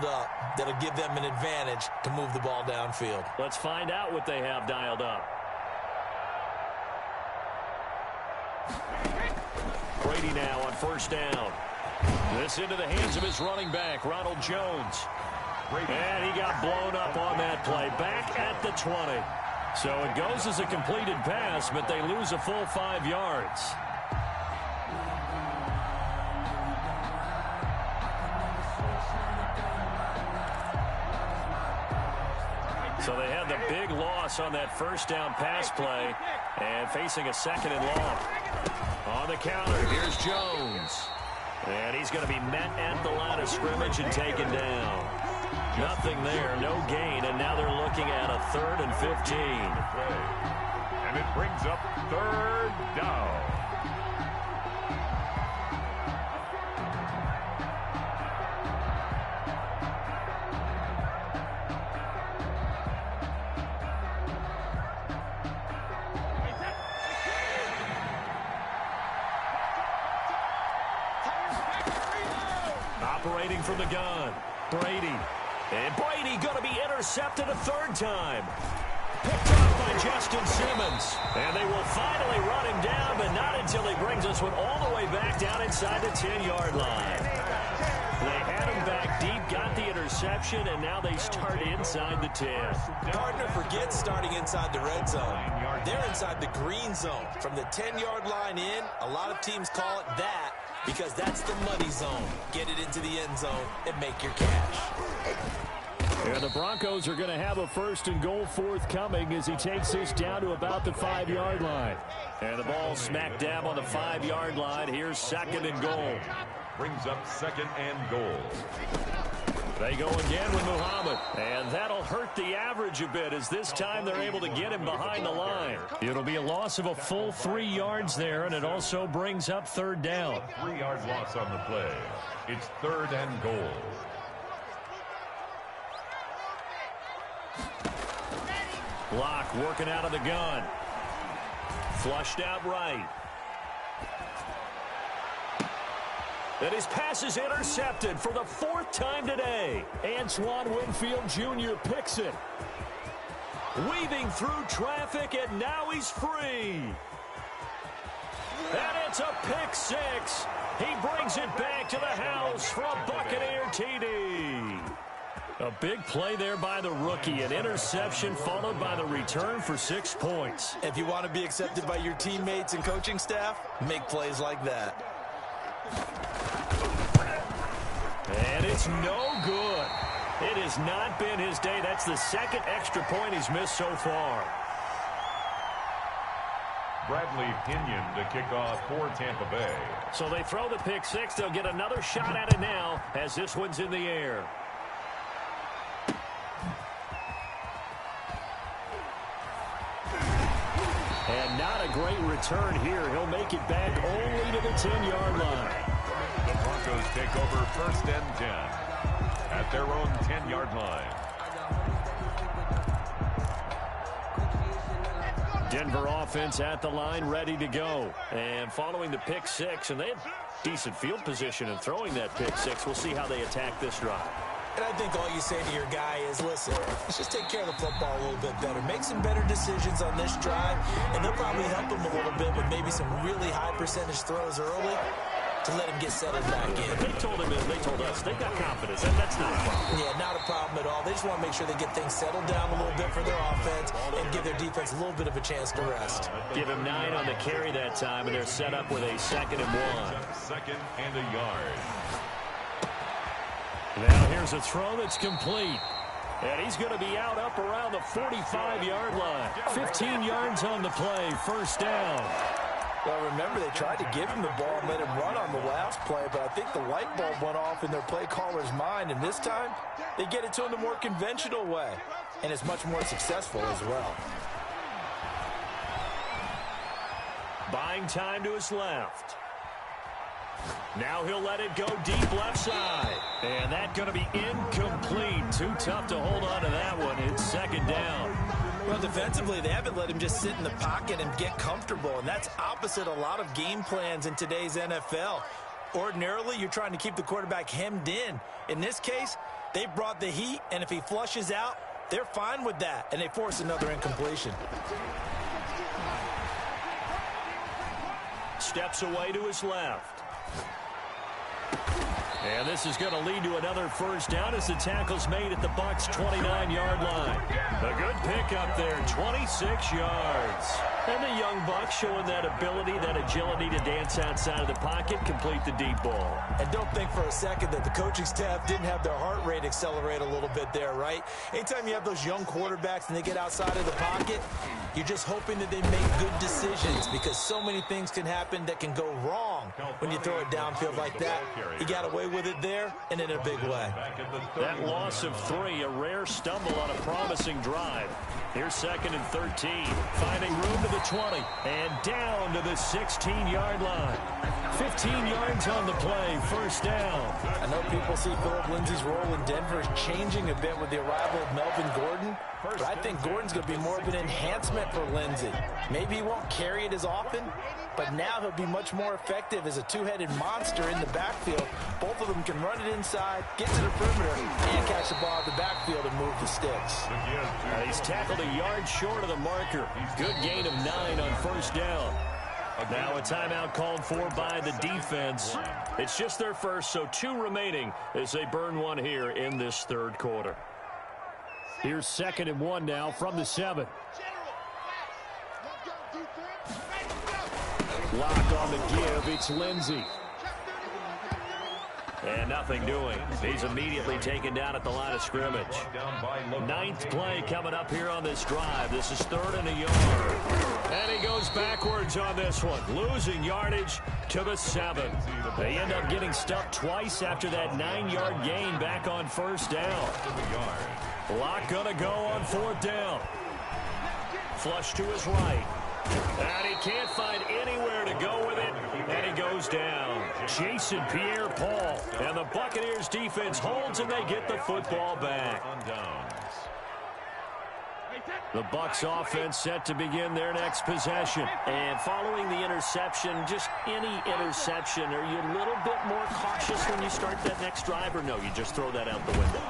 dialed up that'll give them an advantage to move the ball downfield. Let's find out what they have dialed up. Brady now on first down. This into the hands of his running back, Ronald Jones. And he got blown up on that play, back at the 20. So it goes as a completed pass, but they lose a full 5 yards. So they had the big loss on that first down pass play and facing a second and long. On the counter, here's Jones. And he's going to be met at the line of scrimmage and taken down. Nothing there, no gain, and now they're looking at a 3rd and 15. And it brings up 3rd down. Operating from the gun, Brady. And Brady going to be intercepted a 3rd time. Picked up by Justin Simmons. And they will finally run him down, but not until he brings this one all the way back down inside the 10-yard line. They had him back deep, got the interception, and now they start inside the 10. Partner forgets starting inside the red zone. They're inside the green zone. From the 10-yard line in, a lot of teams call it that because that's the money zone. Get it into the end zone and make your cash. And the Broncos are going to have a 1st and goal forthcoming as he takes this down to about the 5-yard line. And the ball smack dab on the 5-yard line. Here's 2nd and goal. Brings up 2nd and goal. They go again with Muhammad. And that'll hurt the average a bit as this time they're able to get him behind the line. It'll be a loss of a full 3 yards there, and it also brings up 3rd down. 3-yard loss on the play. It's 3rd and goal. Block working out of the gun. Flushed out right. And his pass is intercepted for the 4th time today. Antoine Winfield Jr. picks it. Weaving through traffic, and now he's free. And it's a pick 6. He brings it back to the house for a Buccaneer TD. A big play there by the rookie. An interception followed by the return for 6 points. If you want to be accepted by your teammates and coaching staff, make plays like that. And it's no good. It has not been his day. That's the 2nd extra point he's missed so far. Bradley Pinion to kick off for Tampa Bay. So they throw the pick 6. They'll get another shot at it now as this one's in the air. And not a great return here. He'll make it back only to the 10-yard line. The Broncos take over 1st and 10 at their own 10-yard line. Denver offense at the line, ready to go. And following the pick 6, and they had decent field position in throwing that pick 6. We'll see how they attack this drive. And I think all you say to your guy is, listen, let's just take care of the football a little bit better. Make some better decisions on this drive, and they'll probably help him a little bit with maybe some really high percentage throws early to let him get settled back in. They told us they've got confidence, and that's not a problem. Yeah, not a problem at all. They just want to make sure they get things settled down a little bit for their offense and give their defense a little bit of a chance to rest. Give him 9 on the carry that time, and they're set up with a 2nd and 1. 2nd and a yard. Now here's a throw that's complete. And he's going to be out up around the 45-yard line. 15 yards on the play, 1st down. Well, remember, they tried to give him the ball and let him run on the last play, but I think the light bulb went off in their play caller's mind, and this time they get it to him the more conventional way, and it's much more successful as well. Buying time to his left. Now he'll let it go deep left side. And that's going to be incomplete. Too tough to hold on to that one. It's 2nd down. Well, defensively, they haven't let him just sit in the pocket and get comfortable, and that's opposite a lot of game plans in today's NFL. Ordinarily, you're trying to keep the quarterback hemmed in. In this case, They brought the heat, and if he flushes out, they're fine with that, and they force another incompletion. Steps away to his left. And this is going to lead to another first down as the tackle's made at the Bucs' 29-yard line. A good pickup there, 26 yards. And the young Bucs showing that ability, that agility to dance outside of the pocket, complete the deep ball. And don't think for a second that the coaching staff didn't have their heart rate accelerate a little bit there, right? Anytime you have those young quarterbacks and they get outside of the pocket, you're just hoping that they make good decisions because so many things can happen that can go wrong when you throw it downfield like that. He got away with it there and in a big way. That loss of 3, a rare stumble on a promising drive. Here's 2nd and 13. Finding room to the 20 and down to the 16-yard line. 15 yards on the play, first down. I know people see Philip Lindsay's role in Denver changing a bit with the arrival of Melvin Gordon, but I think Gordon's going to be more of an enhancement for Lindsay. Maybe he won't carry it as often, but now he'll be much more effective as a two-headed monster in the backfield. Both of them can run it inside, get to the perimeter, and catch the ball in the backfield and move the sticks. He's tackled a yard short of the marker. Good gain of 9 on first down. Now a timeout called for by the defense. It's just their first, so 2 remaining as they burn one here in this third quarter. Here's 2nd and 1 now from the 7. Lock on the give. It's Lindsay. And nothing doing. He's immediately taken down at the line of scrimmage. 9th play coming up here on this drive. This is 3rd and a yard. And he goes backwards on this one, losing yardage to the 7. They end up getting stuffed twice after that 9-yard gain back on first down. Lock gonna go on 4th down. Flush to his right. And he can't find anywhere to go with it, and he goes down. Jason Pierre-Paul, and the Buccaneers defense holds, and they get the football back. The Bucs offense set to begin their next possession. And following the interception, just any interception, are you a little bit more cautious when you start that next drive, or no, you just throw that out the window?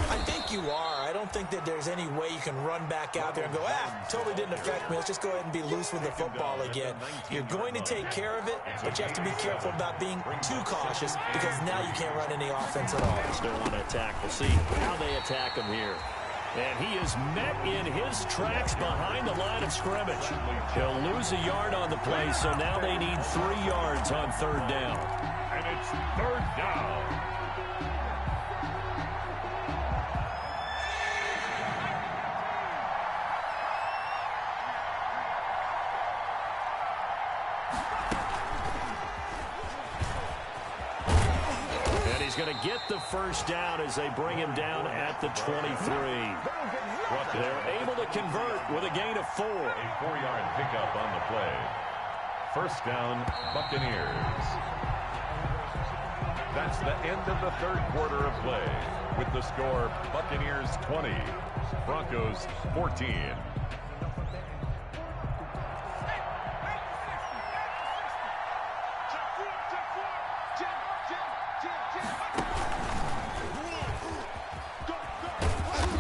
I think you are. I don't think that there's any way you can run back out there and go, totally didn't affect me. Let's just go ahead and be loose with the football again. You're going to take care of it, but you have to be careful about being too cautious because now you can't run any offense at all. Still want to attack. We'll see how they attack him here. And he is met in his tracks behind the line of scrimmage. He'll lose a yard on the play, so now they need 3 yards on 3rd down. And it's 3rd down. Going to get the first down as they bring him down at the 23. They're able to convert with a gain of 4. A 4-yard pickup on the play. First down, Buccaneers. That's the end of the third quarter of play. With the score, Buccaneers 20, Broncos 14.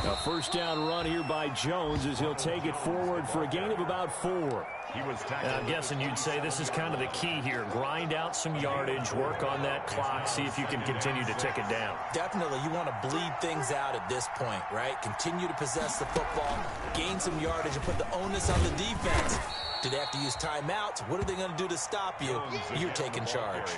A first down run here by Jones as he'll take it forward for a gain of about 4. I'm guessing you'd say this is kind of the key here. Grind out some yardage, work on that clock, see if you can continue to tick it down. Definitely. You want to bleed things out at this point, right? Continue to possess the football, gain some yardage, and put the onus on the defense. Do they have to use timeouts? What are they going to do to stop you? You're taking charge.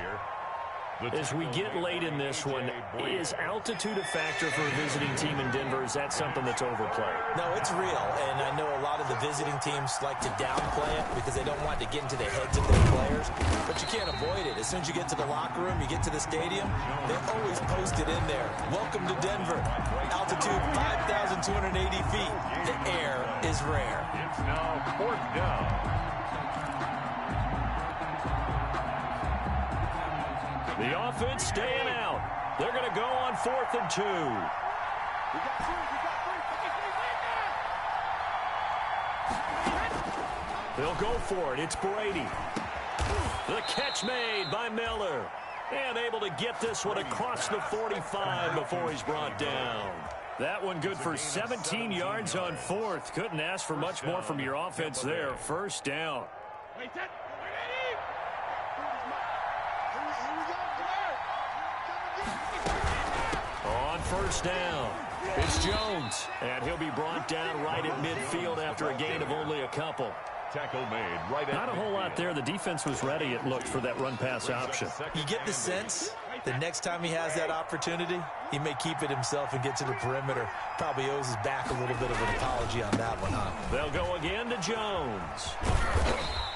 As we get late in this one, is altitude a factor for a visiting team in Denver? Is that something that's overplayed? No, it's real, and I know a lot of the visiting teams like to downplay it because they don't want to get into the heads of their players, but you can't avoid it. As soon as you get to the locker room, you get to the stadium, they always post it in there. Welcome to Denver. Altitude 5,280 feet. The air is rare. It's now 4th down. The offense staying out. They're going to go on 4th and 2. They'll go for it. It's Brady. The catch made by Miller. And able to get this one across the 45 before he's brought down. That one good for 17 yards on fourth. Couldn't ask for much more from your offense there. First down. On first down, it's Jones. And he'll be brought down right at midfield after a gain of only a couple. Tackle made right at Not a whole lot there. The defense was ready, it looked, for that run-pass option. You get the sense the next time he has that opportunity, he may keep it himself and get to the perimeter. Probably owes his back a little bit of an apology on that one, huh? They'll go again to Jones.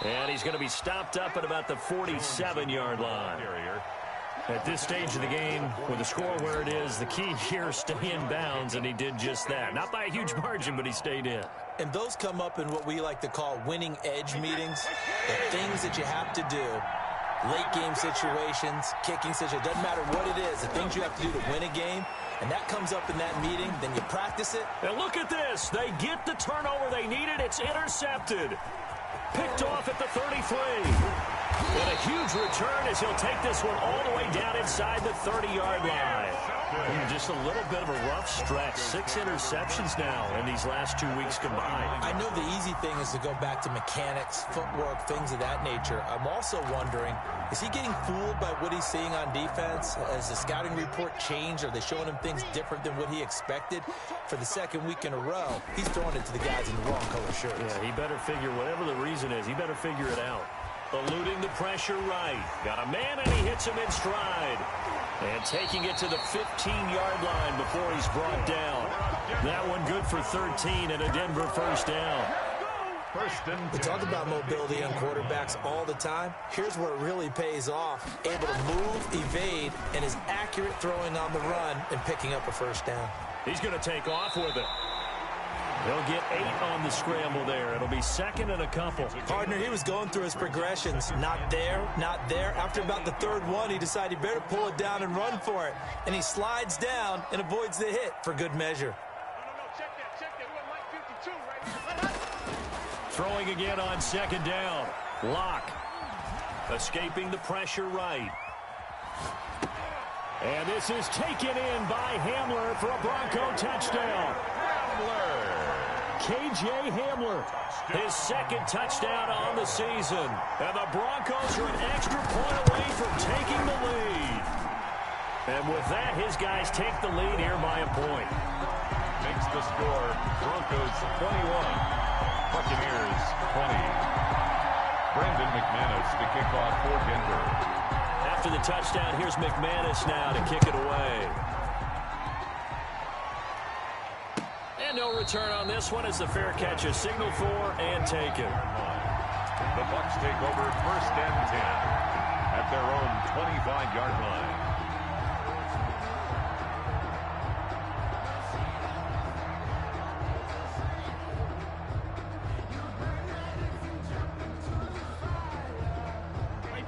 And he's going to be stopped up at about the 47-yard line. At this stage of the game, with the score where it is, the key here is stay in bounds, and he did just that. Not by a huge margin, but he stayed in. And those come up in what we like to call winning edge meetings. The things that you have to do, late game situations, kicking situations, doesn't matter what it is, the things you have to do to win a game, and that comes up in that meeting, then you practice it. And look at this. They get the turnover they needed. It's intercepted. Picked off at the 33. And a huge return as he'll take this one all the way down inside the 30-yard line. Just a little bit of a rough stretch. 6 interceptions now in these last 2 weeks combined. I know the easy thing is to go back to mechanics, footwork, things of that nature. I'm also wondering, is he getting fooled by what he's seeing on defense? Has the scouting report changed? Are they showing him things different than what he expected? For the second week in a row, he's throwing it to the guys in the wrong color shirts. Yeah, he better figure, whatever the reason is, he better figure it out. Eluding the pressure right. Got a man, and he hits him in stride. And taking it to the 15-yard line before he's brought down. That one good for 13 and a Denver first down. We talk about mobility on quarterbacks all the time. Here's where it really pays off. Able to move, evade, and is accurate throwing on the run and picking up a first down. He's going to take off with it. He'll get 8 on the scramble there. It'll be second and a couple. Partner, he was going through his progressions. Not there, not there. After about the third one, he decided he better pull it down and run for it. And he slides down and avoids the hit for good measure. Throwing again on second down. Lock. Escaping the pressure right. And this is taken in by Hamler for a Bronco touchdown. K.J. Hamler, his second touchdown on the season. And the Broncos are an extra point away from taking the lead. And with that, his guys take the lead here by a point. Makes the score Broncos 21, Buccaneers 20. Brandon McManus to kick off for Denver. After the touchdown, here's McManus now to kick it away. And no return on this one as the fair catch is signaled for and taken. The Bucs take over first and 10 at their own 25-yard line.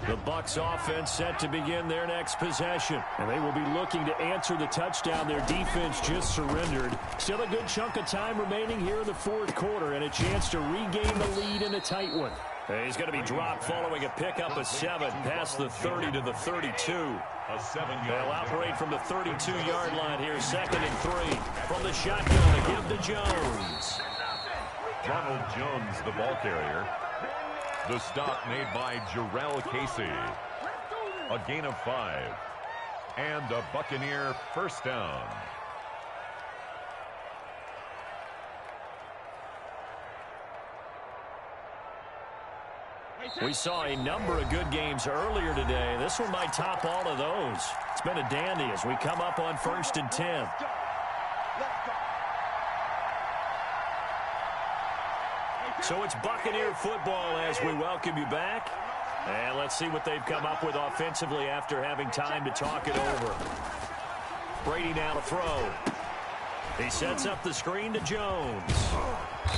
The Bucs offense set to begin their next possession. And they will be looking to answer the touchdown their defense just surrendered. Still a good chunk of time remaining here in the fourth quarter and a chance to regain the lead in a tight one. And he's going to be dropped following a pickup of 7 past the 30 to the 32. They'll operate from the 32-yard line here, second and 3. From the shotgun to give to Jones. Ronald Jones, the ball carrier. The stop made by Jarrell Casey. A gain of 5. And a Buccaneer first down. We saw a number of good games earlier today. This one might top all of those. It's been a dandy as we come up on first and 10. So it's Buccaneer football as we welcome you back. And let's see what they've come up with offensively after having time to talk it over. Brady now to throw. He sets up the screen to Jones.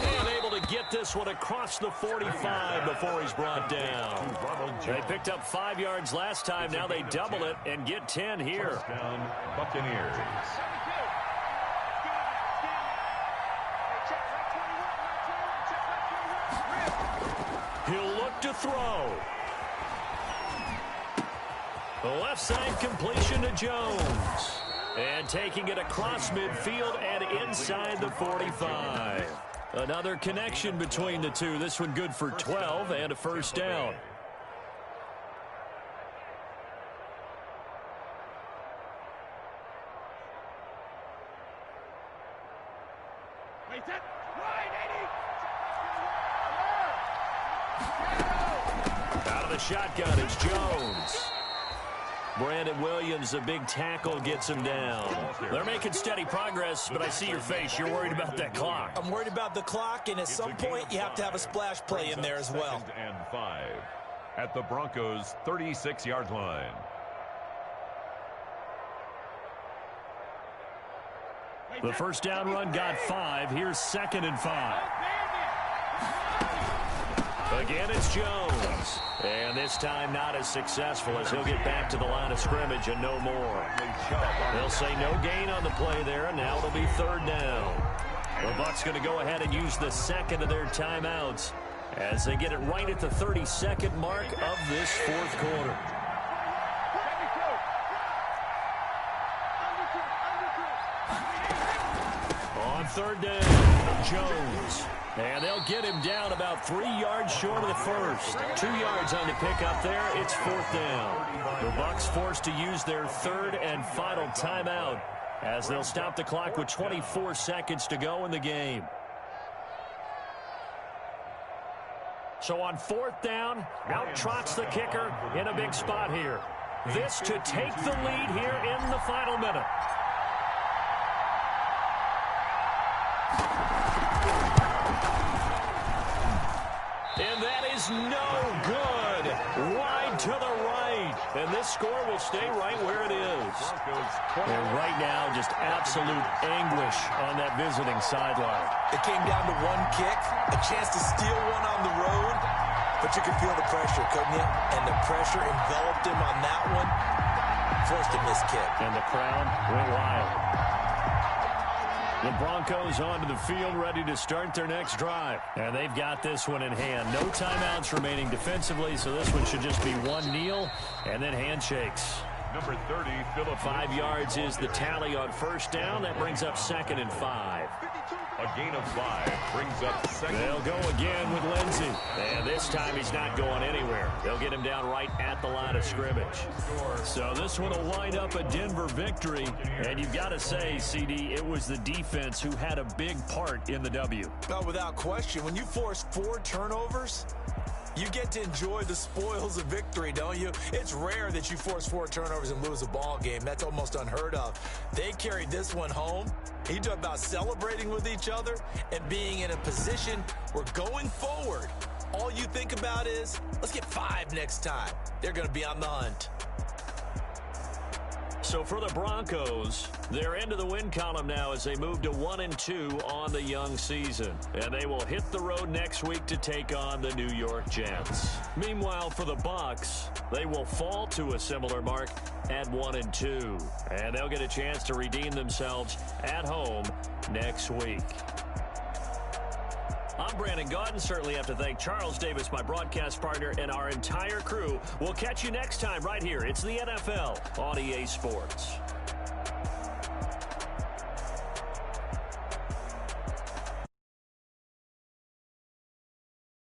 And able to get this one across the 45 before he's brought down. They picked up 5 yards last time. Now they double it and get 10 here. First down, Buccaneers. He'll look to throw. The left side completion to Jones. And taking it across midfield and inside the 45. Another connection between the two. This one good for 12 and a first down. Out of the shotgun, it's Jones. Brandon Williams, a big tackle, gets him down. They're making steady progress, but I see your face. You're worried about that clock. I'm worried about the clock, and at some point, you have to have a splash play in there as well. 2nd and 5 at the Broncos' 36-yard line. The first down run got 5. Here's 2nd and 5. Again, it's Jones. And this time not as successful as he'll get back to the line of scrimmage and no more. They'll say no gain on the play there, and now it'll be 3rd down. The Bucs going to go ahead and use the second of their timeouts as they get it right at the 32nd mark of this 4th quarter. On 3rd down, Jones. And they'll get him down about 3 yards short of the first. 2 yards on the pickup there. It's 4th down. The Bucs forced to use their 3rd and final timeout as they'll stop the clock with 24 seconds to go in the game. So on 4th down, out trots the kicker in a big spot here. This to take the lead here in the final minute. And that is no good. Wide to the right. And this score will stay right where it is. And right now, just absolute anguish on that visiting sideline. It came down to one kick, a chance to steal one on the road. But you could feel the pressure, couldn't you? And the pressure enveloped him on that one. Forced a missed kick. And the crowd went wild. The Broncos onto the field, ready to start their next drive. And they've got this one in hand. No timeouts remaining defensively, so this one should just be one kneel and then handshakes. Number 30, Phillip. 5 yards is the tally on first down. That brings up 2nd and 5. A gain of 5 brings up 2nd. They'll go again with Lindsey. And this time he's not going anywhere. They'll get him down right at the line of scrimmage. So this one will wind up a Denver victory. And you've got to say, CD, it was the defense who had a big part in the W. Oh, without question. When you force 4 turnovers, you get to enjoy the spoils of victory, don't you? It's rare that you force 4 turnovers and lose a ball game. That's almost unheard of. They carried this one home. You talk about celebrating with each other and being in a position where going forward, all you think about is, let's get 5 next time. They're going to be on the hunt. So for the Broncos, they're into the win column now as they move to 1-2 on the young season. And they will hit the road next week to take on the New York Jets. Meanwhile, for the Bucs, they will fall to a similar mark at 1-2. And they'll get a chance to redeem themselves at home next week. I'm Brandon Gaudin. Certainly have to thank Charles Davis, my broadcast partner, and our entire crew. We'll catch you next time right here. It's the NFL on EA Sports.